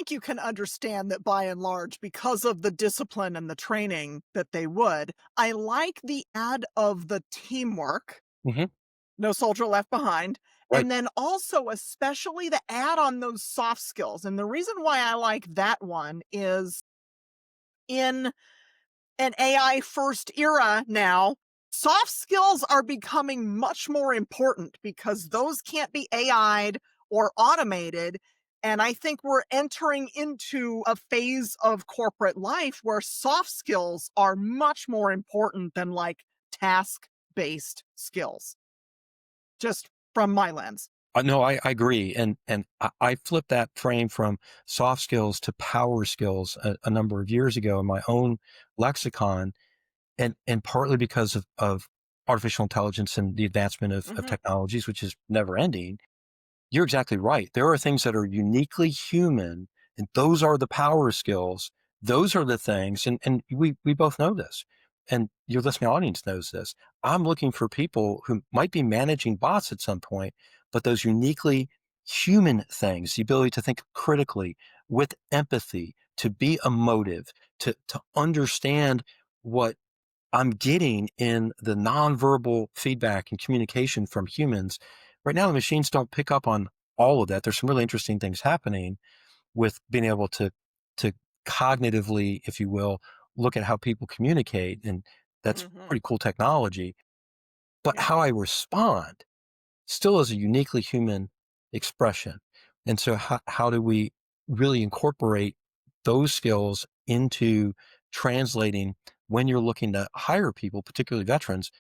think you can understand that by and large, because of the discipline and the training that they would. I like the add of the teamwork, Hmm. no soldier left behind, Right. and then also especially the add on those soft skills. And the reason why I like that one is in an AI first era now, soft skills are becoming much more important because those can't be AI'd or automated. And I think we're entering into a phase of corporate life where soft skills are much more important than like task based skills, just from my lens. No, I agree. And I flipped that frame from soft skills to power skills a number of years ago in my own lexicon. And partly because of artificial intelligence and the advancement of Hmm. technologies, which is never ending. You're exactly right. There are things that are uniquely human, and those are the power skills. Those are the things, and we both know this, and your listening audience knows this. I'm looking for people who might be managing bots at some point, but those uniquely human things, the ability to think critically with empathy, to be emotive, to understand what I'm getting in the nonverbal feedback and communication from humans. Right now, the machines don't pick up on all of that. There's some really interesting things happening with being able to cognitively, if you will, look at how people communicate, and that's Hmm. pretty cool technology. But Yeah. how I respond still is a uniquely human expression. And so, how do we really incorporate those skills into translating when you're looking to hire people, particularly veterans?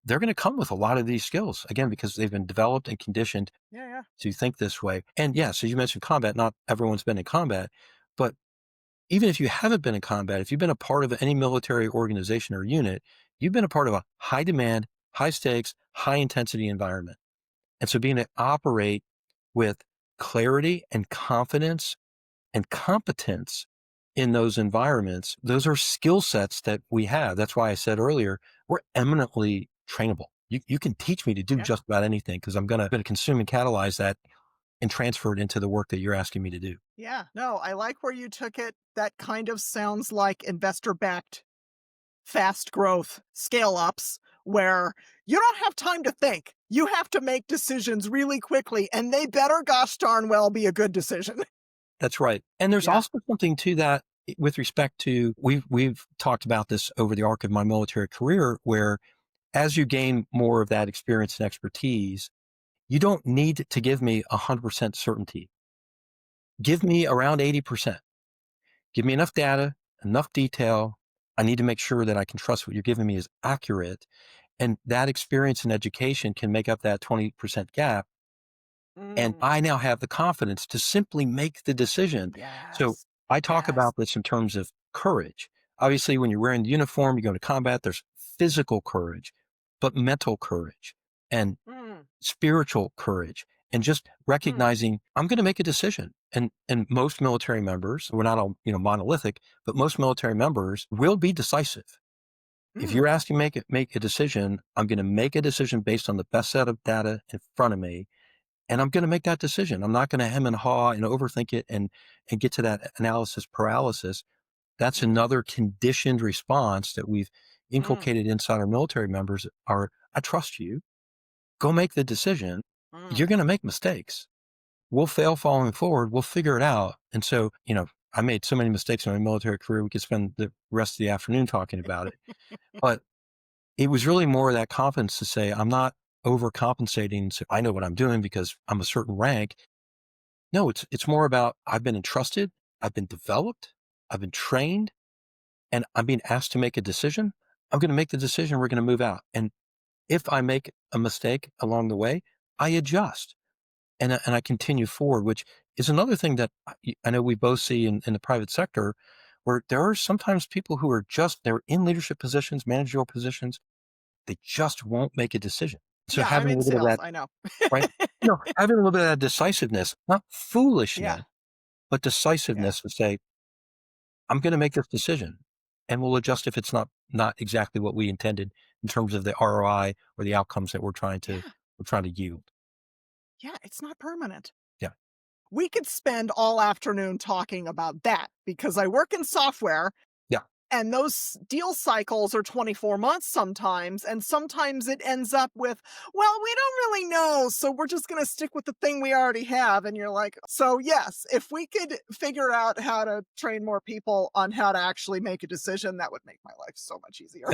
They're going to come with a lot of these skills, again, because they've been developed and conditioned Yeah. Yeah. to think this way. And yes, as you mentioned combat, not everyone's been in combat, but even if you haven't been in combat, if you've been a part of any military organization or unit, you've been a part of a high demand, high stakes, high intensity environment. And so being able to operate with clarity and confidence and competence in those environments, those are skill sets that we have. That's why I said earlier, we're eminently trainable. You can teach me to do Yeah. just about anything because I'm gonna consume and catalyze that and transfer it into the work that you're asking me to do. Yeah. No, I like where you took it. That kind of sounds like investor backed fast growth scale ups where you don't have time to think. You have to make decisions really quickly, and they better gosh darn well be a good decision. That's right. And there's Yeah. also something to that with respect to we've talked about this over the arc of my military career, where as you gain more of that experience and expertise, you don't need to give me 100% certainty. Give me around 80%. Give me enough data, enough detail. I need to make sure that I can trust what you're giving me is accurate. And that experience and education can make up that 20% gap. And Mm. I now have the confidence to simply make the decision. So Yes. I talk Yes. about this in terms of courage. Obviously, when you're wearing the uniform, you go to combat, there's physical courage, but mental courage and Mm. spiritual courage, and just Mm. recognizing I'm going to make a decision. And most military members, we're not all, monolithic, but most military members will be decisive. If Mm. you're asking make a decision, I'm going to make a decision based on the best set of data in front of me, and I'm going to make that decision. I'm not going to hem and haw and overthink it and get to that analysis paralysis. That's Mm. another conditioned response that we've Mm. inculcated inside our military members are, I trust you. Go make the decision. Mm. You're going to make mistakes. We'll fail falling forward. We'll figure it out. And so, I made so many mistakes in my military career. We could spend the rest of the afternoon talking about it. But it was really more of that confidence to say, I'm not overcompensating. So I know what I'm doing because I'm a certain rank. No, it's more about I've been entrusted, I've been developed, I've been trained, and I'm being asked to make a decision. I'm going to make the decision. We're going to move out. And if I make a mistake along the way, I adjust and I continue forward, which is another thing that I know we both see in the private sector, where there are sometimes people who are they're in leadership positions, managerial positions, they just won't make a decision. So Yeah, I'm having a in little bit of sales, that, I know. right? Having a little bit of that decisiveness, not Yeah. foolishness, but Yeah. decisiveness to say, I'm going to make this decision and we'll adjust if it's not exactly what we intended in terms of the ROI or the outcomes that we're trying to Yeah. we're trying to yield. Yeah, it's not permanent. Yeah. we could spend all afternoon talking about that because I work in software Yeah. and those deal cycles are 24 months sometimes. And sometimes it ends up with, well, we don't really know. So we're just going to stick with the thing we already have. And you're like, so yes, if we could figure out how to train more people on how to actually make a decision, that would make my life so much easier.